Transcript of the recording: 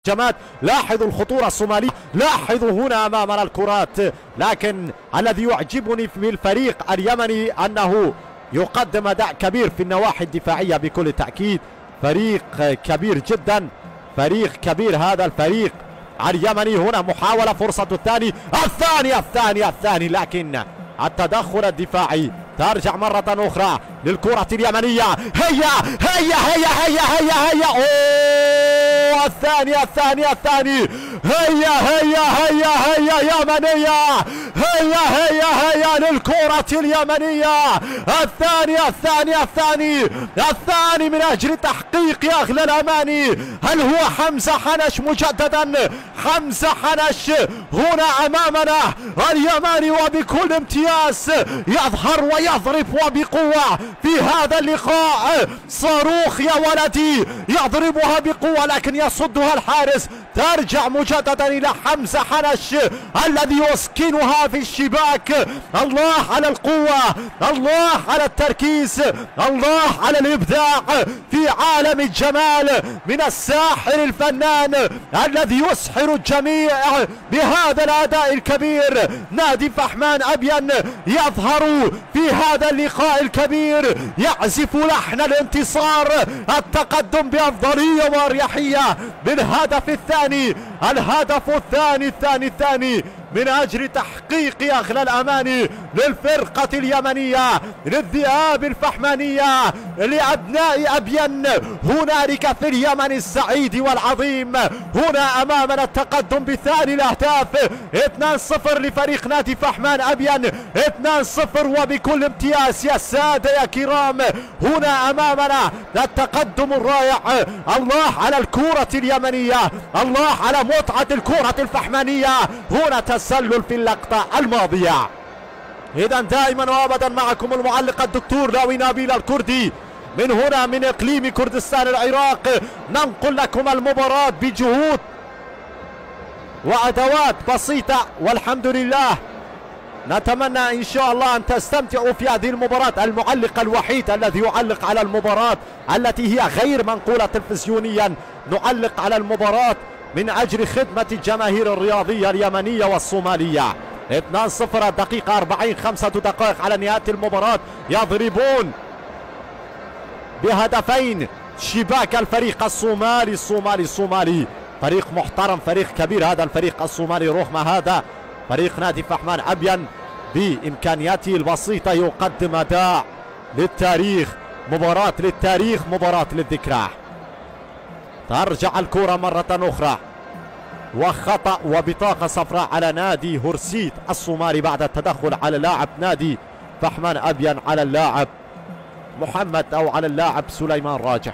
جماد. لاحظوا الخطورة الصومالي، لاحظوا هنا أمامنا الكرات، لكن الذي يعجبني في الفريق اليمني أنه يقدم أداء كبير في النواحي الدفاعية بكل تأكيد. فريق كبير جدا، فريق كبير هذا الفريق اليمني. هنا محاولة، فرصة الثاني، لكن التدخل الدفاعي. ترجع مرة أخرى للكرة اليمنية. هيا هيا هيا هيا هيا هيا أوه الثاني هيا هيا هيا هيا يمنية، هيا هيا هيا للكرة اليمنية. الثاني من أجل تحقيق يا أغلى الأماني. هل هو حمزة حنش مجددا؟ حمزة حنش هنا أمامنا اليماني، وبكل امتياز يظهر ويضرب وبقوة في هذا اللقاء. صاروخ يا ولدي، يضربها بقوة لكن يصدها الحارس. ترجع مجددا إلى حمزة حنش الذي يسكنها في الشباك. الله على القوة، الله على التركيز، الله على الإبداع في عالم الجمال من الساحر الفنان الذي يسحر الجميع بهذا الأداء الكبير. نادي فحمان أبين يظهر في هذا اللقاء الكبير، يعزف لحن الانتصار، التقدم بأفضلية وأريحية بالهدف الثاني. الهدف الثاني من أجل تحقيق يا أغلى الأماني للفرقة اليمنية، للذئاب الفحمانية، لأبناء أبين هنالك في اليمن السعيد والعظيم. هنا أمامنا التقدم بثاني الأهداف، 2-0 لفريق نادي فحمان أبين، 2-0 وبكل امتياز يا سادة يا كرام. هنا أمامنا التقدم الرائع. الله على الكرة اليمنية، الله على متعة الكرة الفحمانية. هنا تسلل في اللقطة الماضية. إذا دائما وأبدا معكم المعلق الدكتور لاوي نبيل الكردي من هنا من إقليم كردستان العراق، ننقل لكم المباراة بجهود وأدوات بسيطة، والحمد لله. نتمنى إن شاء الله أن تستمتعوا في هذه المباراة. المعلق الوحيد الذي يعلق على المباراة التي هي غير منقولة تلفزيونيا، نعلق على المباراة من أجل خدمة الجماهير الرياضية اليمنية والصومالية. 2-0 الدقيقة 40، 5 دقائق على نهاية المباراة. يضربون بهدفين شباك الفريق الصومالي. فريق محترم، فريق كبير هذا الفريق الصومالي. رغم هذا فريق نادي فحمان أبين بإمكانياته البسيطة يقدم أداء للتاريخ، مباراة للتاريخ، مباراة للذكرى. ترجع الكرة مرة أخرى، وخطأ وبطاقة صفراء على نادي هرسيت الصومالي بعد التدخل على لاعب نادي فحمان أبين، على اللاعب محمد أو على اللاعب سليمان راجح.